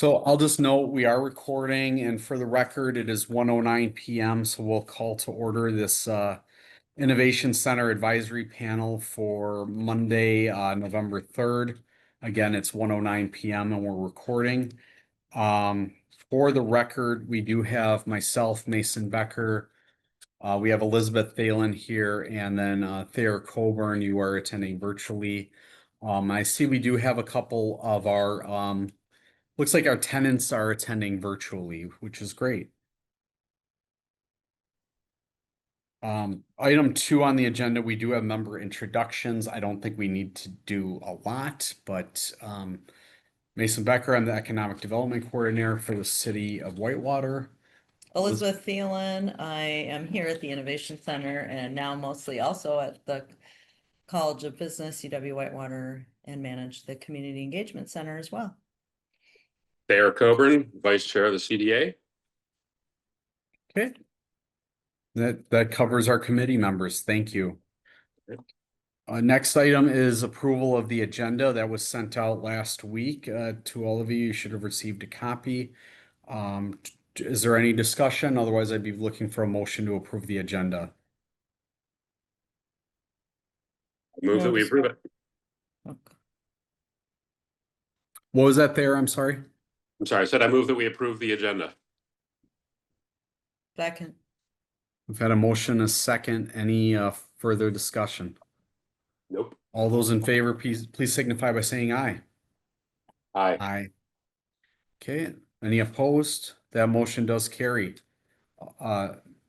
So I'll just note we are recording, and for the record, it is 1:09 p.m. So we'll call to order this Innovation Center Advisory Panel for Monday, November 3rd. Again, it's 1:09 p.m. and we're recording. For the record, we do have myself, Mason Becker. We have Elizabeth Thalen here, and then Thayer Coburn. You are attending virtually. I see we do have a couple of our looks like our tenants are attending virtually, which is great. Item 2 on the agenda, we do have member introductions. I don't think we need to do a lot, but Mason Becker, I'm the Economic Development Coordinator for the City of Whitewater. Elizabeth Thielen, I am here at the Innovation Center and now mostly also at the College of Business, UW Whitewater, and manage the Community Engagement Center as well. Thayer Coburn, Vice Chair of the CDA. Okay. That covers our committee members. Thank you. Next item is approval of the agenda that was sent out last week to all of you. You should have received a copy. Is there any discussion? Otherwise, I'd be looking for a motion to approve the agenda. Move that we approve it. Okay. What was that there? I'm sorry. I'm sorry, I said I move that we approve the agenda. Second. We've had a motion, a second. Any further discussion? Nope. All those in favor, please signify by saying aye. Aye. Aye. Okay, any opposed? That motion does carry.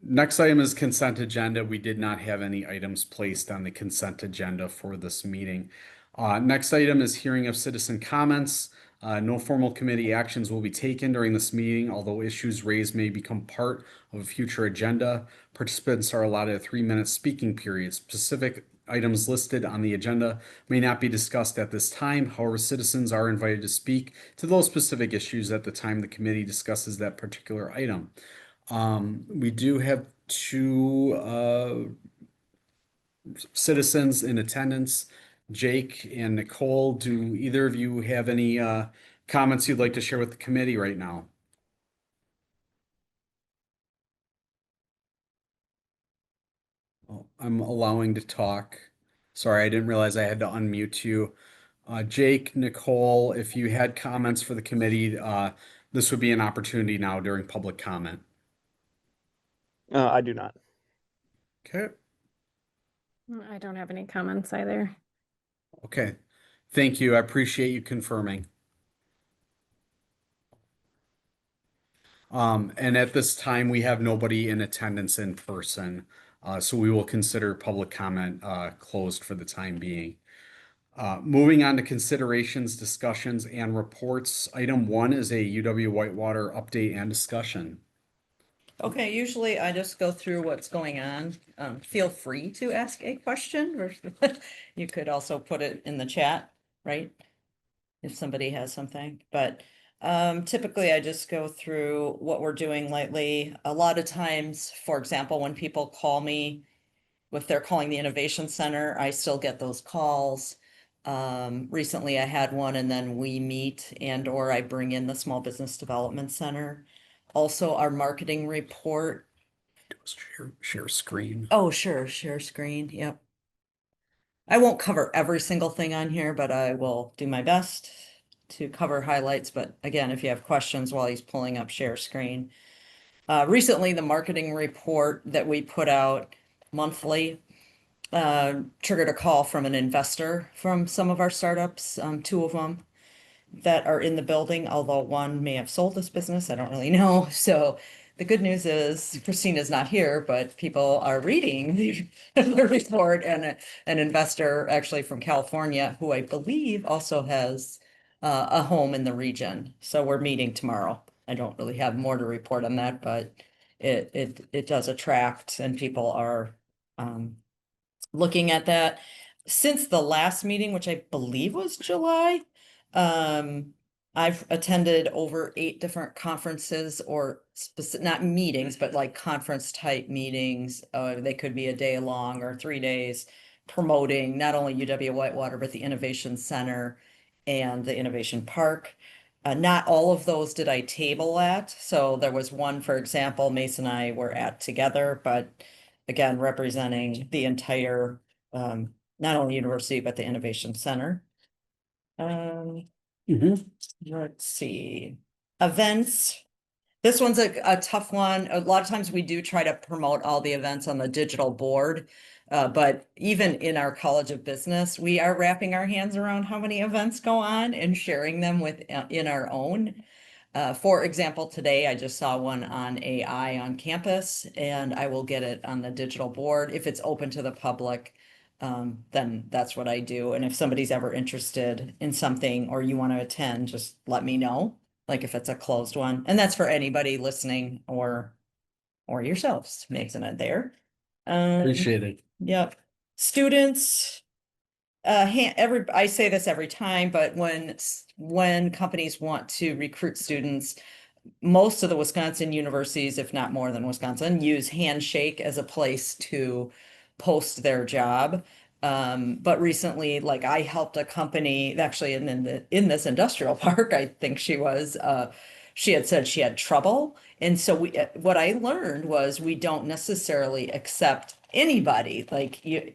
Next item is consent agenda. We did not have any items placed on the consent agenda for this meeting. Next item is hearing of citizen comments. No formal committee actions will be taken during this meeting, although issues raised may become part of a future agenda. Participants are allotted a 3-minute speaking period. Specific items listed on the agenda may not be discussed at this time. However, citizens are invited to speak to those specific issues at the time the committee discusses that particular item. We do have 2 citizens in attendance, Jake and Nicole. Do either of you have any comments you'd like to share with the committee right now? Oh, I'm allowing to talk. Sorry, I didn't realize I had to unmute you. Jake, Nicole, if you had comments for the committee, this would be an opportunity now during public comment. I do not. Okay. I don't have any comments either. Okay. Thank you. I appreciate you confirming. And at this time, we have nobody in attendance in person. So we will consider public comment closed for the time being. Moving on to considerations, discussions, and reports. Item 1 is a UW Whitewater update and discussion. Okay, usually I just go through what's going on. Feel free to ask a question, or you could also put it in the chat, right? If somebody has something, but typically I just go through what we're doing lately. A lot of times, for example, when people call me, if they're calling the Innovation Center, I still get those calls. Recently I had one, and then we meet or I bring in the Small Business Development Center. Also, our marketing report. Share screen. Oh, sure. Share screen. Yep. I won't cover every single thing on here, but I will do my best to cover highlights. But again, if you have questions while he's pulling up share screen. Recently, the marketing report that we put out monthly triggered a call from an investor from some of our startups, 2 of them that are in the building, although one may have sold this business. I don't really know. So the good news is Christina's not here, but people are reading the report, and an investor actually from California, who I believe also has a home in the region. So we're meeting tomorrow. I don't really have more to report on that, but it does attract, and people are looking at that. Since the last meeting, which I believe was July, I've attended over 8 different conferences, or not meetings, but like conference type meetings. They could be a day long or 3 days, promoting not only UW Whitewater, but the Innovation Center and the Innovation Park. Not all of those did I table at. So there was one, for example, Mason and I were at together, but again, representing the entire, not only university, but the Innovation Center. Let's see, events. This one's a tough one. A lot of times we do try to promote all the events on the digital board. But even in our College of Business, we are wrapping our hands around how many events go on and sharing them with in our own. For example, today I just saw one on AI on campus, and I will get it on the digital board. If it's open to the public, then that's what I do. And if somebody's ever interested in something or you want to attend, just let me know. Like if it's a closed one, and that's for anybody listening or yourselves, Mason and there. Appreciate it. Yep. Students, I say this every time, but when companies want to recruit students, most of the Wisconsin universities, if not more than Wisconsin, use Handshake as a place to post their job. But recently, like I helped a company actually in this industrial park, I think she had said she had trouble. And so what I learned was we don't necessarily accept anybody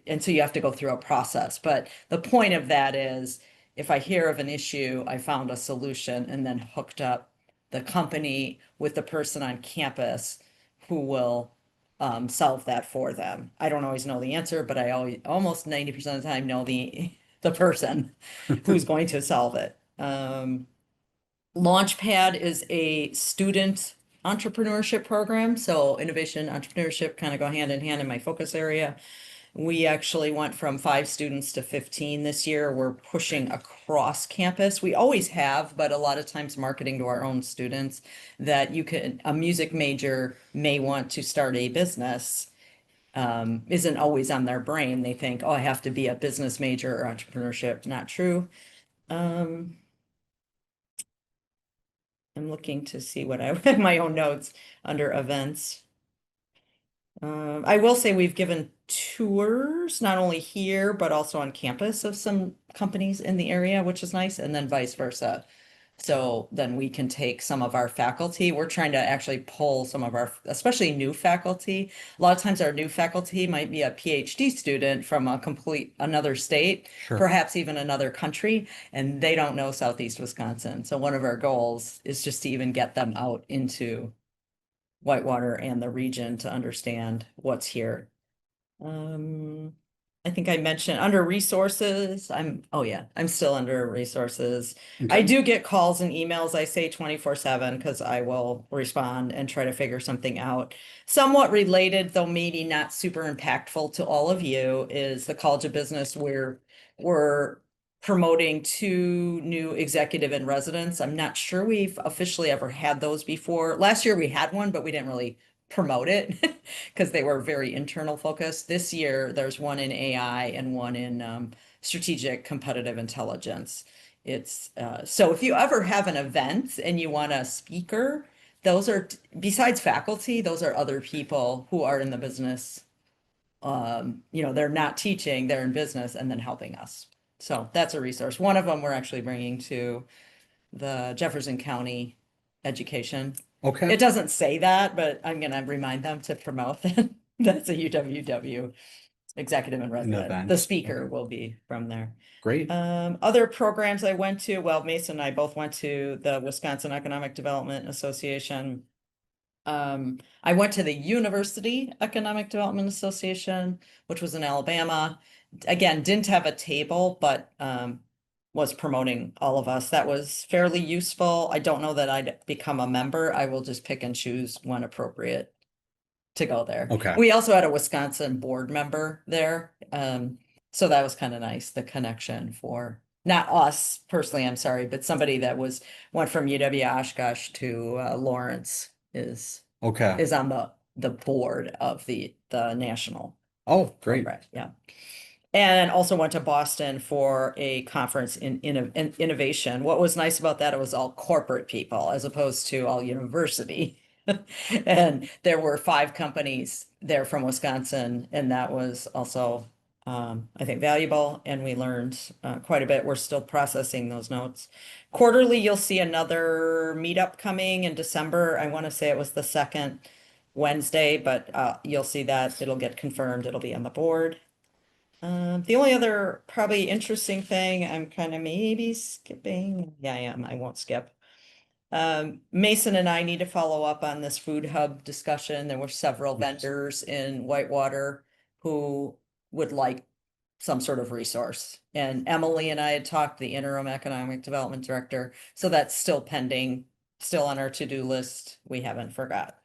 and so you have to go through a process. But the point of that is if I hear of an issue, I found a solution and then hooked up the company with the person on campus who will solve that for them. I don't always know the answer, but I almost 90% of the time know the person who's going to solve it. Launchpad is a student entrepreneurship program. So innovation, entrepreneurship kind of go hand in hand in my focus area. We actually went from 5 students to 15 this year. We're pushing across campus. We always have, but a lot of times marketing to our own students that a music major may want to start a business isn't always on their brain. They think, oh, I have to be a business major or entrepreneurship. Not true. I'm looking to see what I have my own notes under events. I will say we've given tours, not only here, but also on campus of some companies in the area, which is nice, and then vice versa. So then we can take some of our faculty. We're trying to actually pull some of our, especially new faculty. A lot of times our new faculty might be a PhD student from another state, Sure. perhaps even another country, and they don't know Southeast Wisconsin. So one of our goals is just to even get them out into Whitewater and the region to understand what's here. I think I mentioned under resources, I'm still under resources. I Okay. do get calls and emails, I say 24/7 because I will respond and try to figure something out. Somewhat related, though maybe not super impactful to all of you, is the College of Business where we're promoting 2 new executive in residence. I'm not sure we've officially ever had those before. Last year we had one, but we didn't really promote it because they were very internal focused. This year there's one in AI and one in strategic competitive intelligence. It's so if you ever have an event and you want a speaker, those are besides faculty, those are other people who are in the business. They're not teaching, they're in business and then helping us. So that's a resource. One of them we're actually bringing to the Jefferson County Education. Okay. It doesn't say that, but I'm gonna remind them to promote that. That's a UWW executive and resident. event. The speaker Okay. will be from there. Great. Other programs I went to, well, Mason and I both went to the Wisconsin Economic Development Association. I went to the University Economic Development Association, which was in Alabama. Again, didn't have a table, but was promoting all of us. That was fairly useful. I don't know that I'd become a member. I will just pick and choose when appropriate to go there. Okay. We also had a Wisconsin board member there. So that was kind of nice, the connection for not us personally, I'm sorry, but somebody that went from UW Oshkosh to Lawrence is Okay. on the board of the national Oh, great. program. Yeah. And also went to Boston for a conference in innovation. What was nice about that, it was all corporate people as opposed to all university. And there were 5 companies there from Wisconsin, and that was also I think valuable, and we learned quite a bit. We're still processing those notes. Quarterly, you'll see another meetup coming in December. I want to say it was the second Wednesday, but you'll see that it'll get confirmed. It'll be on the board. The only other probably interesting thing, I'm kind of maybe skipping. Yeah, I am. I won't skip. Mason and I need to follow up on this food hub discussion. There were several vendors in Whitewater who would like some sort of resource. And Emily and I had talked, the interim economic development director, so that's still pending, still on our to-do list. We haven't forgot.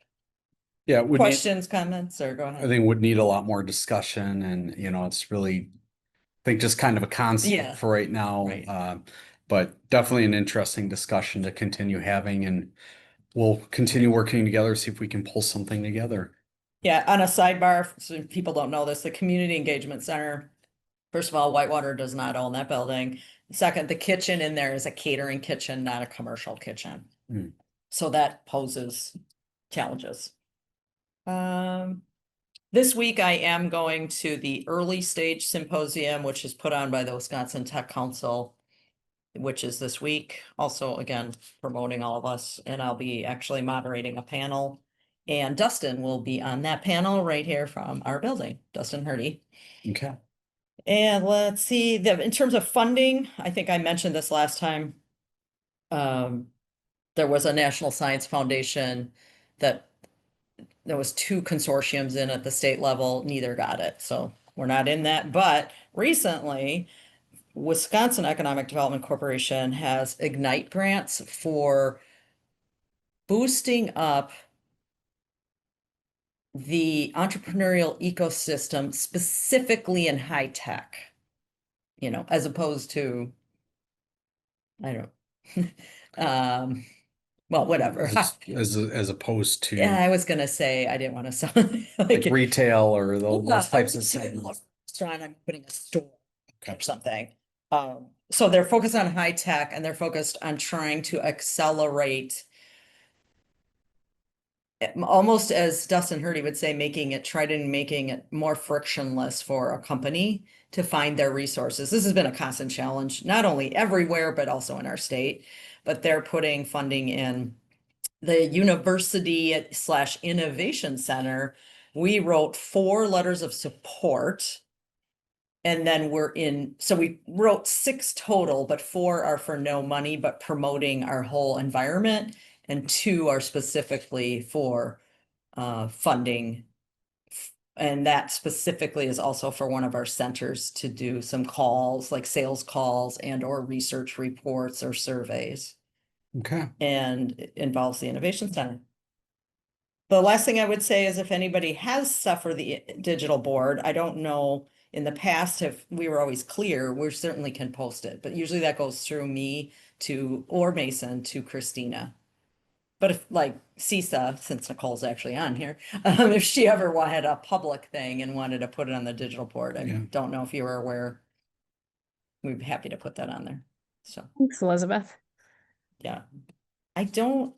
Yeah, it would need, Questions, comments, or go I ahead. think would need a lot more discussion and, it's really, I think just kind of a Yeah. concept for right now. Right. But definitely an interesting discussion to continue having, and we'll continue working together, see if we can pull something together. Yeah, on a sidebar, so people don't know this, the Community Engagement Center, first of all, Whitewater does not own that building. Second, the kitchen in there is a catering kitchen, not a commercial kitchen. Hmm. So that poses challenges. This week I am going to the Early Stage Symposium, which is put on by the Wisconsin Tech Council, which is this week. Also, again, promoting all of us, and I'll be actually moderating a panel. And Dustin will be on that panel right here from our building, Dustin Hurdy. Okay. And let's see, in terms of funding, I think I mentioned this last time. There was a National Science Foundation that there was two consortiums in at the state level, neither got it. So we're not in that. But recently, Wisconsin Economic Development Corporation has Ignite grants for boosting up the entrepreneurial ecosystem, specifically in high tech, as opposed to, I don't well, whatever. As opposed to Yeah, I was gonna say, I didn't want to sound like like retail or those types of restaurant, I'm putting a store Okay. or something. So they're focused on high tech, and they're focused on trying to accelerate, almost as Dustin Hurdy would say, making it more frictionless for a company to find their resources. This has been a constant challenge, not only everywhere, but also in our state. But they're putting funding in the university / innovation center. We wrote 4 letters of support. And then so we wrote 6 total, but 4 are for no money, but promoting our whole environment. And 2 are specifically for funding. And that specifically is also for one of our centers to do some calls, like sales calls or research reports or surveys, Okay. and it involves the Innovation Center. The last thing I would say is if anybody has stuff for the digital board, I don't know, in the past, if we were always clear, we certainly can post it, but usually that goes through me or Mason to Christina. But if like CISA, since Nicole's actually on here, if she ever had a public thing and wanted to put it on the digital board, I Yeah. don't know if you were aware. We'd be happy to put that on there. So, Thanks, Elizabeth. yeah. I don't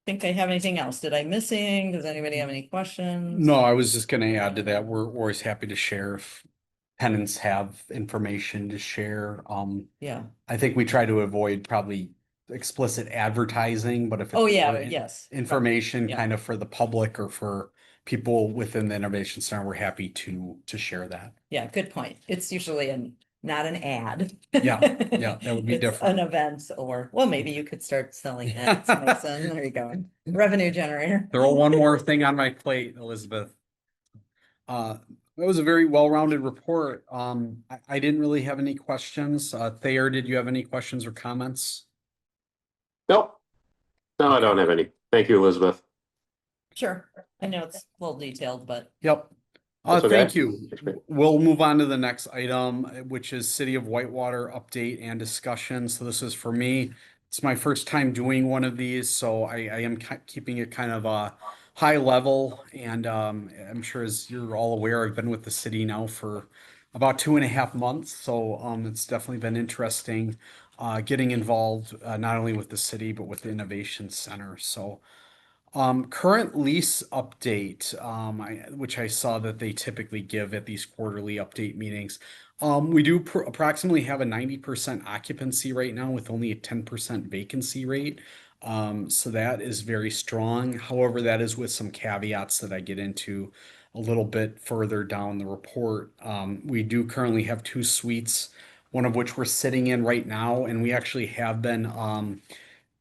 think I have anything else. Did I miss anything? Does anybody have any questions? No, I was just gonna add to that. We're always happy to share if tenants have information to share. Yeah. I think we try to avoid probably explicit advertising, but if Oh, it's yeah, more yes. information Yeah. kind of for the public or for people within the Innovation Center, we're happy to share that. Yeah, good point. It's usually not an ad. Yeah, that would be It's different. an event, or, well, maybe you could start selling ads, Mason. There you go. Revenue generator. Throw one more thing on my plate, Elizabeth. That was a very well-rounded report. I didn't really have any questions. Thayer, did you have any questions or comments? Nope. No, I don't have any. Thank you, Elizabeth. Sure. I know it's a little detailed, but Yep. That's okay. Thank you. We'll move on to the next item, which is City of Whitewater update and discussion. So this is for me. It's my first time doing one of these, so I am keeping it kind of high level. And I'm sure, as you're all aware, I've been with the city now for about 2.5 months. So it's definitely been interesting getting involved not only with the city, but with the Innovation Center. So Current lease update, which I saw that they typically give at these quarterly update meetings. We do approximately have a 90% occupancy right now with only a 10% vacancy rate. So that is very strong. However, that is with some caveats that I get into a little bit further down the report. We do currently have two suites, one of which we're sitting in right now, and we actually have been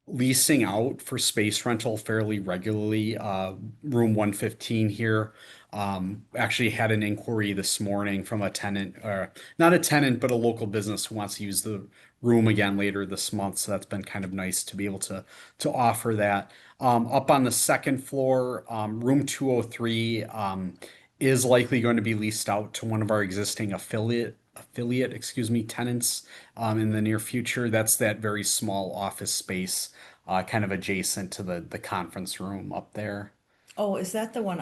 leasing out for space rental fairly regularly. Room 115 here. Actually had an inquiry this morning from a tenant, or not a tenant, but a local business who wants to use the room again later this month. So that's been kind of nice to be able to offer that. Up on the second floor, room 203 is likely going to be leased out to one of our existing tenants in the near future. That's that very small office space, kind of adjacent to the conference room up there. Oh, is that the one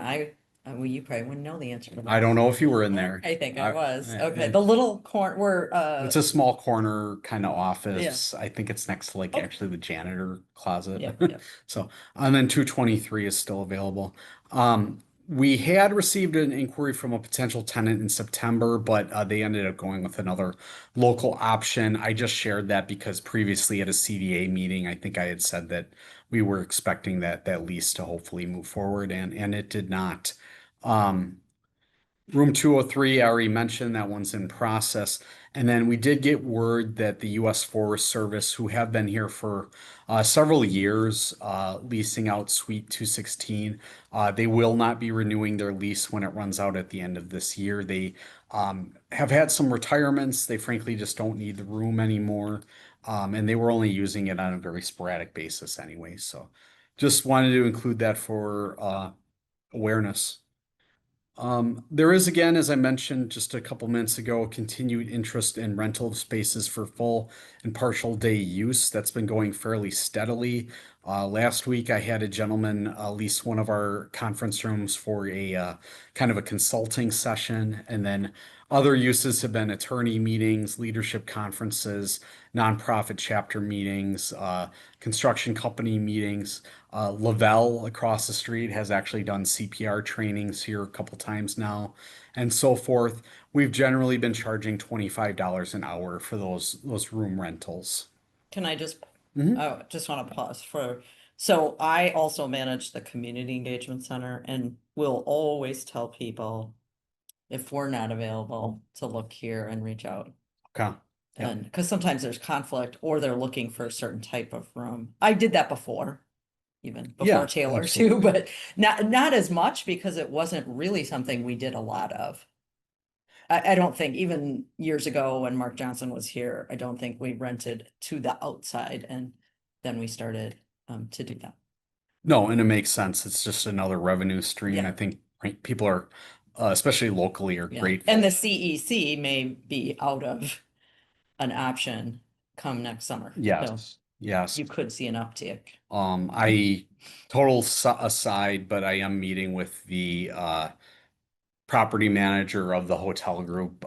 well, you probably wouldn't know the answer to that. I don't know if you were in there. I think I was. Yeah, Okay, the little corner where, it's a small corner kind of office. I think it's next to like actually the janitor closet. Yep, yep. So, and then 223 is still available. We had received an inquiry from a potential tenant in September, but they ended up going with another local option. I just shared that because previously at a CDA meeting, I think I had said that we were expecting that lease to hopefully move forward, and it did not. Room 203, I already mentioned that one's in process. And then we did get word that the U.S. Forest Service, who have been here for several years, leasing out Suite 216, they will not be renewing their lease when it runs out at the end of this year. They have had some retirements. They frankly just don't need the room anymore. And they were only using it on a very sporadic basis anyway. So just wanted to include that for awareness. There is, again, as I mentioned just a couple minutes ago, continued interest in rental of spaces for full and partial day use. That's been going fairly steadily. Last week, I had a gentleman lease one of our conference rooms for a kind of a consulting session, and then other uses have been attorney meetings, leadership conferences, nonprofit chapter meetings, construction company meetings. Lavelle across the street has actually done CPR trainings here a couple times now, and so forth. We've generally been charging $25 an hour for those room rentals. can I just, Mhm. I just want to pause so I also manage the Community Engagement Center and will always tell people if we're not available to look here and reach out. Okay. Yeah. And because sometimes there's conflict or they're looking for a certain type of room. I did that before, even Yeah, before Taylor absolutely. too, but not as much because it wasn't really something we did a lot of. I don't think even years ago when Mark Johnson was here, I don't think we rented to the outside and then we started to do that. No, and it makes sense. It's just another revenue stream. Yeah. I think people are, especially locally, are Yeah. grateful. And the CEC may be out of an option come next summer. So Yes, yes. you could see an uptick. I aside, but I am meeting with the property manager of the hotel group,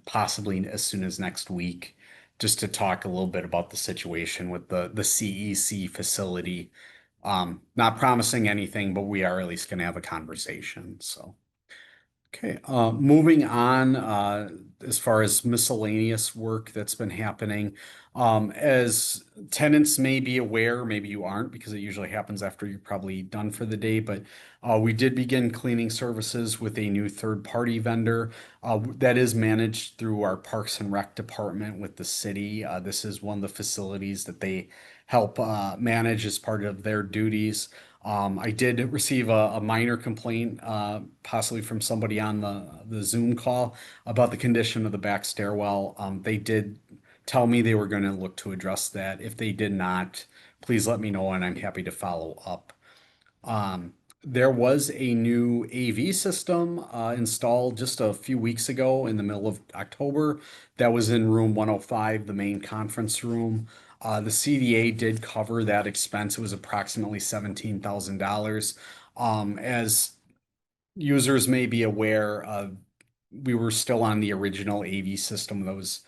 possibly as soon as next week, just to talk a little bit about the situation with the CEC facility. Not promising anything, but we are at least going to have a conversation. So, okay, moving on, as far as miscellaneous work that's been happening, as tenants may be aware, maybe you aren't because it usually happens after you're probably done for the day, but we did begin cleaning services with a new third-party vendor that is managed through our Parks and Rec department with the city. This is one of the facilities that they help manage as part of their duties. I did receive a minor complaint, possibly from somebody on the Zoom call about the condition of the back stairwell. They did tell me they were going to look to address that. If they did not, please let me know and I'm happy to follow up. There was a new AV system installed just a few weeks ago in the middle of October. That was in room 105, the main conference room. The CDA did cover that expense. It was approximately $17,000. As users may be aware, we were still on the original AV system that was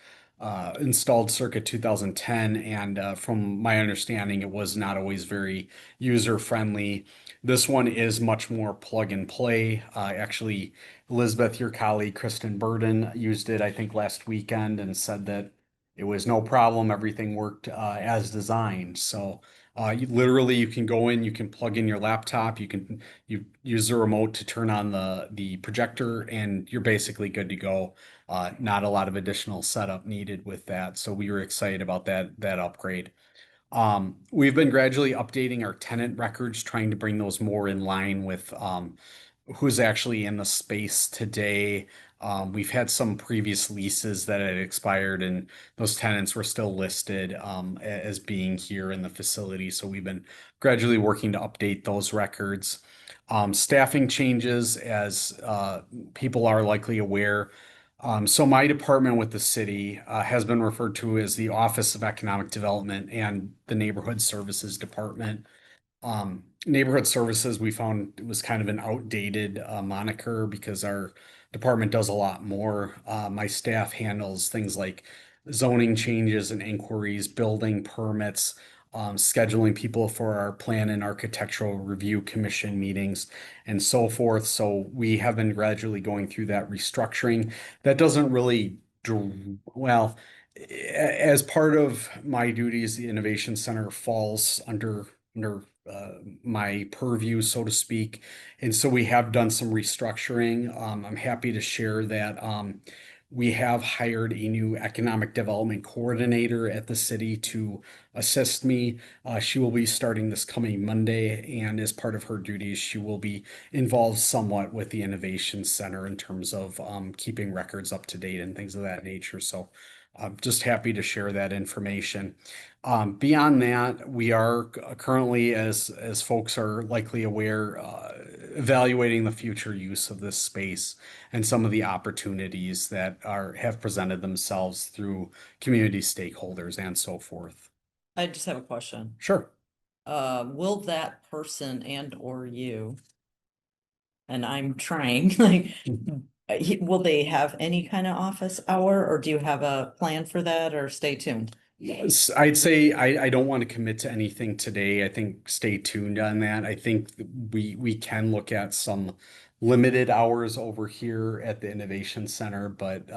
installed circa 2010, and from my understanding, it was not always very user friendly. This one is much more plug and play. Actually, Elizabeth, your colleague, Kristen Burden, used it, I think, last weekend and said that it was no problem. Everything worked as designed. So you can go in, you can plug in your laptop, you use the remote to turn on the projector, and you're basically good to go. Not a lot of additional setup needed with that. So we were excited about that upgrade. We've been gradually updating our tenant records, trying to bring those more in line with who's actually in the space today. We've had some previous leases that had expired, and those tenants were still listed as being here in the facility. So we've been gradually working to update those records. Staffing changes, as people are likely aware. So my department with the city has been referred to as the Office of Economic Development and the Neighborhood Services Department. Neighborhood Services, we found it was kind of an outdated moniker because our department does a lot more. My staff handles things like zoning changes and inquiries, building permits, scheduling people for our plan and architectural review commission meetings, and so forth. So we have been gradually going through that restructuring. That doesn't really, well, as part of my duties, the Innovation Center falls under my purview, so to speak. And so we have done some restructuring. I'm happy to share that we have hired a new economic development coordinator at the city to assist me. She will be starting this coming Monday, and as part of her duties, she will be involved somewhat with the Innovation Center in terms of keeping records up to date and things of that nature. So I'm just happy to share that information. Beyond that, we are currently, as folks are likely aware, evaluating the future use of this space and some of the opportunities that have presented themselves through community stakeholders and so forth. I just have a question. Sure. Will that person and or you, and I'm trying, like, will they have any kind of office hour, or do you have a plan for that, or stay tuned? Yes, I'd say I don't want to commit to anything today. I think stay tuned on that. I think we can look at some limited hours over here at the Innovation Center, but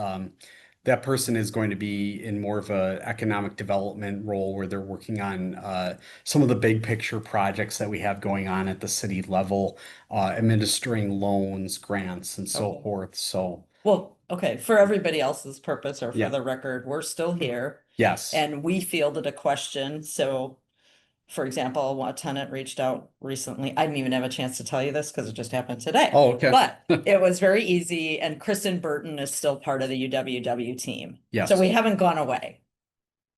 that person is going to be in more of a economic development role where they're working on some of the big picture projects that we have going on at the city level, administering loans, grants, and so Okay. forth. So Well, okay, for everybody else's purpose or Yeah. for the record, we're still here yes. and we fielded a question. So, for example, a tenant reached out recently. I didn't even have a chance to tell you this because it just happened today. Oh, okay. But it was very easy, and Kristen Burton is still part of the UWW team. Yes. So we haven't gone away.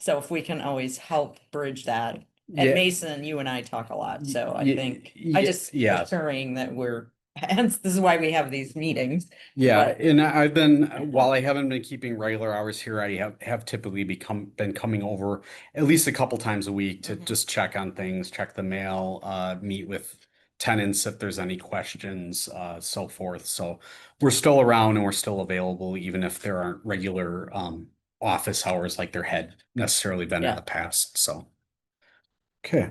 So if we can always help bridge that. Yeah. At Mason, you and I talk a lot, so I Ye- think ye- I just yeah. assuring that we're, hence this is why we have these meetings. Yeah, But- and I've been, while I haven't been keeping regular hours here, I have typically been coming over at least a couple times a week to Mhm. just check on things, check the mail, meet with tenants if there's any questions, so forth. So we're still around and we're still available, even if there aren't regular office hours like there had necessarily been in Yeah. the past. So okay.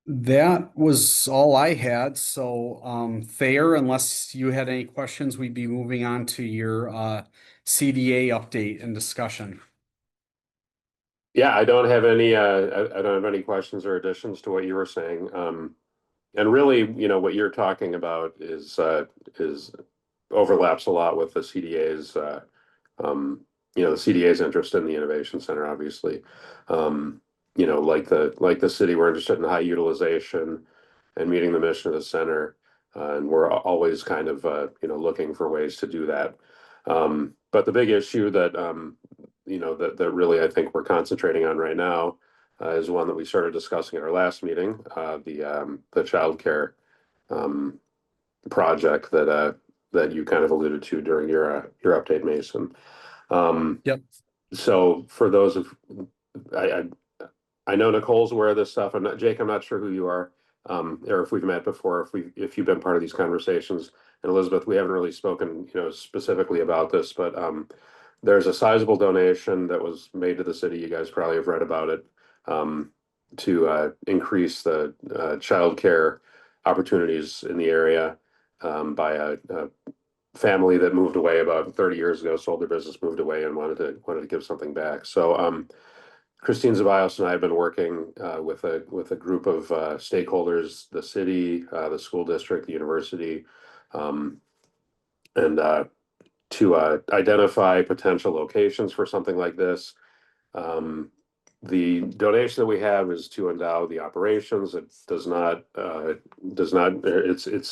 That was all I had. So, Thayer, unless you had any questions, we'd be moving on to your CDA update and discussion. Yeah, I don't have any, I don't have any questions or additions to what you were saying. And really, you know, what you're talking about is overlaps a lot with the CDA's, you know, the CDA's interest in the Innovation Center, obviously. You know, like the city, we're interested in high utilization and meeting the mission of the center. And we're always kind of, you know, looking for ways to do that. But the big issue that, you know, that really I think we're concentrating on right now is one that we started discussing at our last meeting, the childcare project that you kind of alluded to during your update, Mason. Yep. So for those of, I know Nicole's aware of this stuff. Jake, I'm not sure who you are, or if we've met before, if you've been part of these conversations. And Elizabeth, we haven't really spoken, you know, specifically about this, but there's a sizable donation that was made to the city. You guys probably have read about it, to increase the childcare opportunities in the area by a family that moved away about 30 years ago, sold their business, moved away, and wanted to give something back. So Christine Zabios and I have been working with a group of stakeholders, the city, the school district, the university, and to identify potential locations for something like this. The donation that we have is to endow the operations. It does not, it's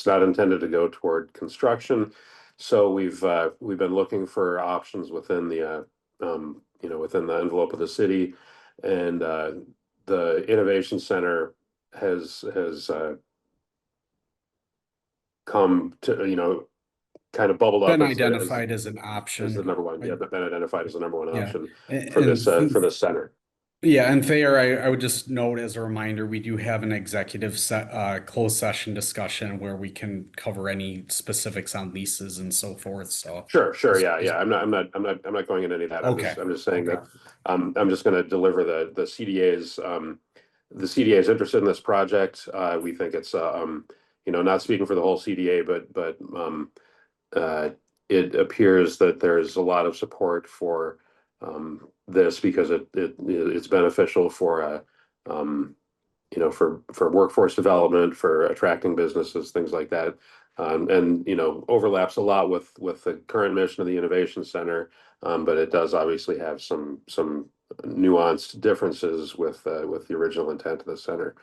not intended to go toward construction. So we've been looking for options within the, within the envelope of the city. And the Innovation Center has come to, kind of bubbled up Been as identified as an as option. the number one, yeah, been identified as the number one Yeah. option And- for this and- center. Yeah, and Thayer, I would just note as a reminder, we do have an executive closed session discussion where we can cover any specifics on leases and so forth, so. Sure, yeah. I'm not going into any of that. Okay. I'm just saying Okay. that, I'm just gonna deliver the CDA's, the CDA is interested in this project. We think it's, not speaking for the whole CDA, but it appears that there's a lot of support for, this because it's beneficial for, for workforce development, for attracting businesses, things like that. And overlaps a lot with the current mission of the Innovation Center, but it does obviously have some nuanced differences with the original intent of the center.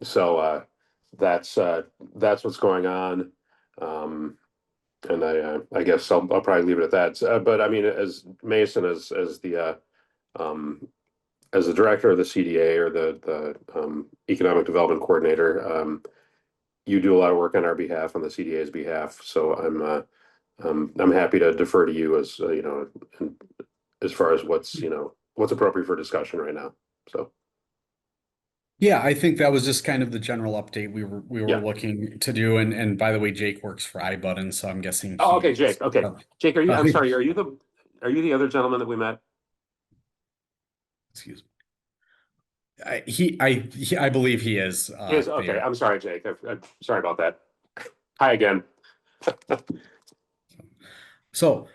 So that's what's going on. And I guess I'll probably leave it at that. But I mean, as Mason, as the director of the CDA or the economic development coordinator, you do a lot of work on our behalf, on the CDA's behalf. So I'm happy to defer to you as as far as what's appropriate for discussion right now. So. Yeah, I think that was just kind of the general update we were Yeah. looking to do. And by the way, Jake works for iButton, so I'm guessing. Oh, okay, he- Jake. Okay, Jake, are you? I'm sorry. Are you the other gentleman that we met? Excuse me. I believe he is. Yes. Okay. Thayer. I'm sorry, Jake. I'm sorry about that. Hi again. So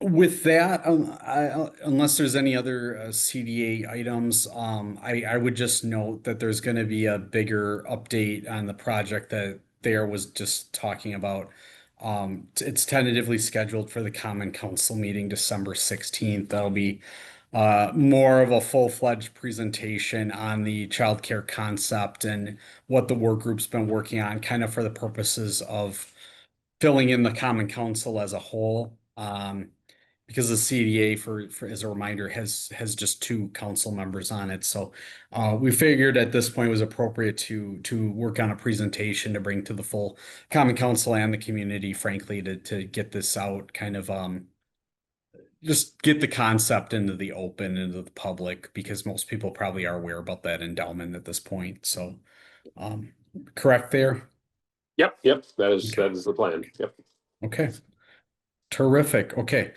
with that, unless there's any other CDA items, I would just note that there's going to be a bigger update on the project that Thayer was just talking about. It's tentatively scheduled for the Common Council meeting December 16th. That'll be more of a full-fledged presentation on the childcare concept and what the work group's been working on, kind of for the purposes of filling in the Common Council as a whole. Because the CDA, for as a reminder, has just two council members on it. So we figured at this point it was appropriate to work on a presentation to bring to the full Common Council and the community, frankly, to get this out, kind of just get the concept into the open, into the public, because most people probably are aware about that endowment at this point. So correct there? Yep. That is the plan. Yep. Okay. Terrific. Okay.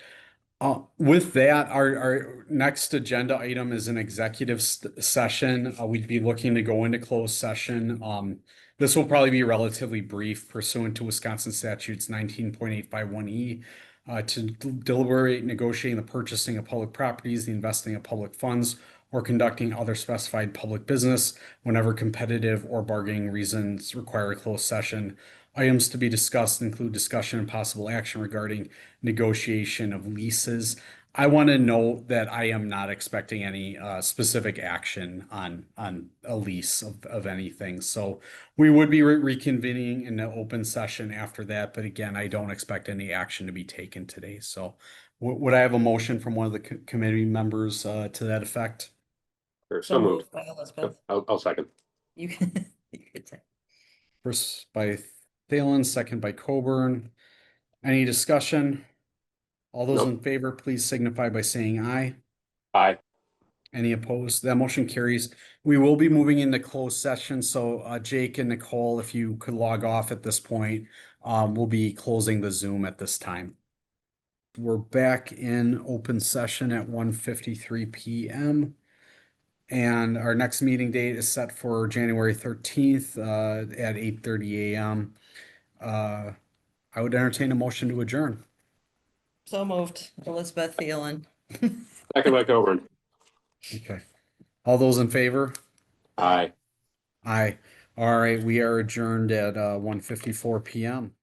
With that, our next agenda item is an executive session. We'd be looking to go into closed session. This will probably be relatively brief pursuant to Wisconsin statutes 19.851E to deliberate, negotiating the purchasing of public properties, the investing of public funds, or conducting other specified public business whenever competitive or bargaining reasons require a closed session. Items to be discussed include discussion and possible action regarding negotiation of leases. I want to note that I am not expecting any specific action on a lease of anything. So we would be reconvening in an open session after that. But again, I don't expect any action to be taken today. So would I have a motion from one of the committee members to that effect? Sure, so moved. By Elizabeth. I'll second. You can, you could say. First by Thalen, second by Coburn. Any discussion? All those Nope. in favor, please signify by saying aye. Aye. Any opposed? That motion carries. We will be moving into closed session, so Jake and Nicole, if you could log off at this point, we'll be closing the Zoom at this time. We're back in open session at 1:53 p.m. And our next meeting date is set for January 13th, at 8:30 a.m. I would entertain a motion to adjourn. So moved. Elizabeth Thielen. Second by Coburn. Okay. All those in favor? Aye. Aye. All right, we are adjourned at 1:54 p.m.